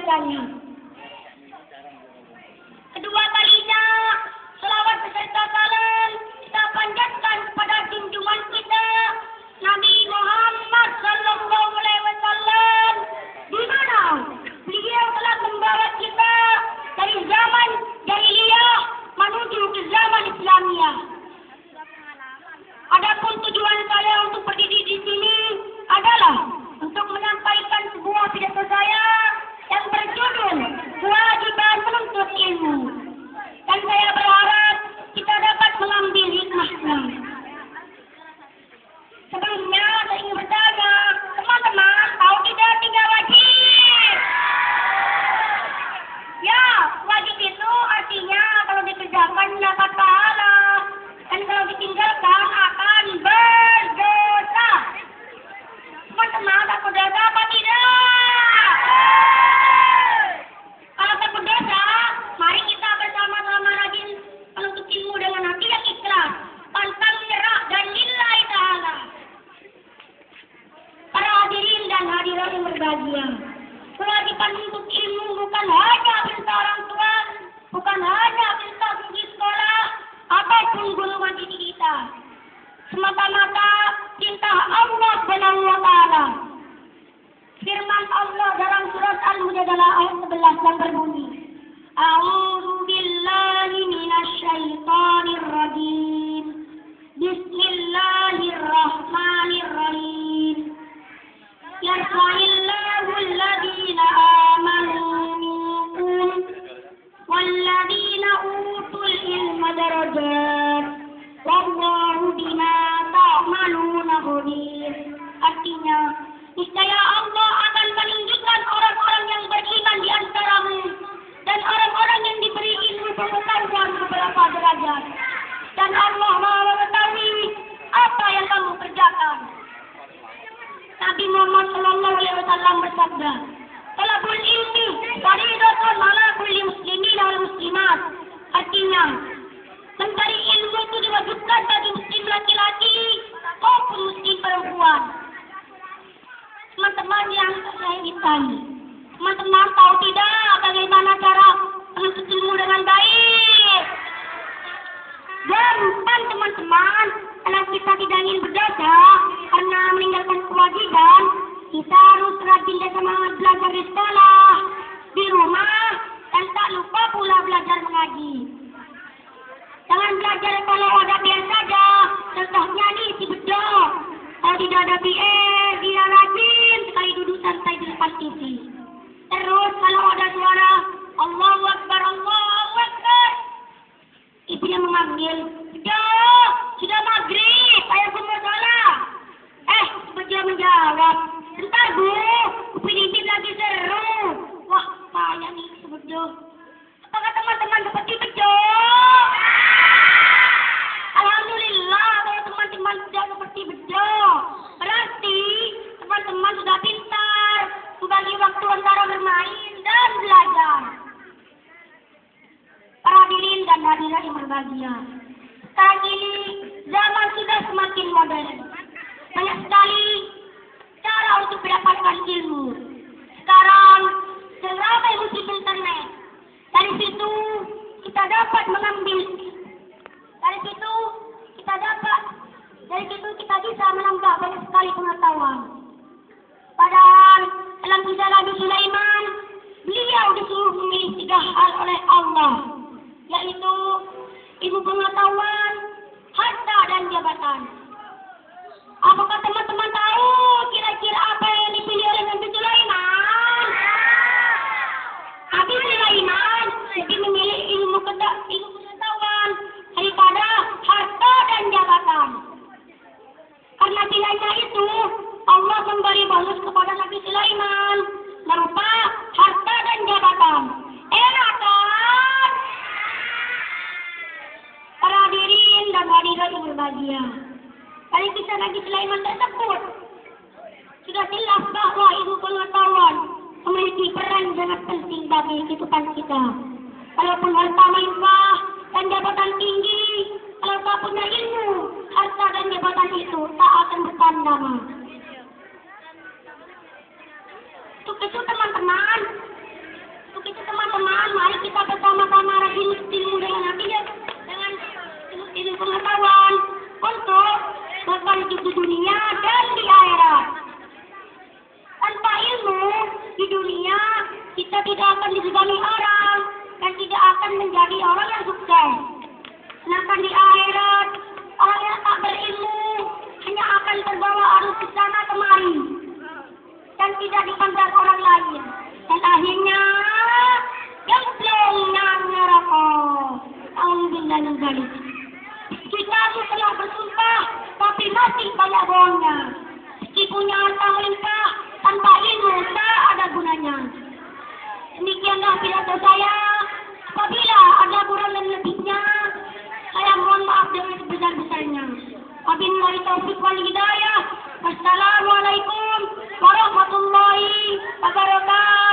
kebaikannya. Kedua kalinya, selawat beserta salam kita panjatkan kepada junjungan kita Nabi Muhammad Sallallahu Alaihi Wasallam, di mana beliau telah membawa kita dari zaman jahiliyah menuju ke zaman Islamiyah. Adapun tujuan saya untuk berdiri di sini adalah untuk menyampaikan sebuah pidato saya yang berjudul Kewajiban Menuntut Ilmu. Dan saya berharap kita dapat mengambil hikmahnya. Sebelumnya saya ingin bertanya, teman-teman tahu tidak 3 wajib? Ya, wajib itu artinya kalau dikerjakan dapat pahala, dan kalau ditinggalkan akan berdosa. Teman-teman takut dosa apa tidak? Kalau takut dosa, mari kita bersama-sama rajin menuntut ilmu dengan hati yang ikhlas, pantang menyerah dan lillahi ta'ala. Para hadirin dan hadirat yang berbahagia, kewajiban menuntut ilmu bukan hanya perintah orang tua, bukan hanya perintah di sekolah ataupun golongan didik kita, semata-mata perintah Allah Subhanahu wa Ta'ala. Firman Allah dalam surat Al-Mujadalah ayat 11 yang berbunyi, A'udzu billahi minasy syaithanir rajim. Bismillahirrahmanirrahim. Yarfa'illahu alladhina amanu minkum walladhina utul ilma darajat. Wallahu bima ta'maluna khabir. Artinya, niscaya Allah akan menunjukkan orang-orang yang beriman di antaramu dan orang-orang yang diberi ilmu pengetahuan beberapa derajat. Dan Allah Maha mengetahui apa yang kamu kerjakan. Nabi Muhammad Sallallahu Alaihi Wasallam bersabda, "Talabul ilmi fardhatun 'ala kulli muslimin wal muslimat." Artinya, mencari ilmu itu diwajibkan bagi muslim laki-laki maupun muslim perempuan. Teman-teman yang saya cintai, teman-teman tahu tidak bagaimana cara menuntut ilmu dengan baik? Gampang teman-teman, kalau kita tidak ingin berdosa karena meninggalkan kewajiban, kita harus rajin dan semangat belajar di sekolah, di rumah, dan tak lupa pula belajar mengaji. Jangan belajar kalau ada biar saja. Contohnya nih si Bedo. Kalau tidak ada biar, dia rajin sekali duduk santai di depan TV. Terus kalau ada suara Allahu Akbar, Allahu Akbar, ibunya memanggil, Bedo, sudah maghrib, ayo kumur sholat. Bedo menjawab, bentar bu, upin-ipin lagi seru. Wah, payah nih si Bedo. Apakah teman-teman seperti Bedo? Alhamdulillah kalau teman-teman sudah seperti Bedo, berarti teman-teman sudah pintar membagi waktu antara bermain dan belajar. Para hadirin dan hadirat yang berbahagia, sekarang ini zaman sudah semakin modern. Banyak sekali cara untuk mendapatkan ilmu. Sekarang seramai musik internet. Dari situ kita dapat mengambil. Dari situ kita bisa menambah banyak sekali pengetahuan. Padahal dalam kisah Nabi Sulaiman, beliau disuruh memilih 3 hal oleh Allah, yaitu ilmu pengetahuan, harta, dan jabatan. Apakah teman-teman tahu kira-kira apa yang dipilih oleh Nabi Sulaiman? Nabi Sulaiman lebih memilih ilmu pengetahuan daripada harta dan jabatan. Karena pilihannya itu, Allah memberi bonus kepada Nabi Sulaiman berupa harta dan jabatan. Enak kan? Para hadirin dan hadirat yang berbahagia, dari kisah Nabi Sulaiman tersebut sudah jelas bahwa ilmu pengetahuan memiliki peran sangat penting bagi kehidupan kita. Walaupun harta melimpah dan jabatan tinggi, kalau tak punya ilmu, harta dan jabatan itu tak akan bertahan lama. Untuk itu teman-teman, itu teman-teman, mari kita bersama-sama rajin ilmu dengan hati dengan ilmu pengetahuan untuk bekal hidup di dunia dan di akhirat. Tanpa ilmu di dunia kita tidak akan disegani orang dan tidak akan menjadi orang yang sukses. Sedangkan di akhirat orang yang tak berilmu hanya akan terbawa arus ke sana kemari dan tidak dipandang orang lain. Dan akhirnya gemplung neraka. Alhamdulillah min dzalik. Kita telah bersumpah tapi masih banyak bohongnya. Meski punya harta melimpah tanpa ilmu tak ada gunanya. Demikianlah pidato saya. Apabila ada kurang dan lebihnya, saya mohon maaf dengan sebesar-besarnya. Wabillahi taufiq wal hidayah. Wassalamualaikum warahmatullahi wabarakatuh.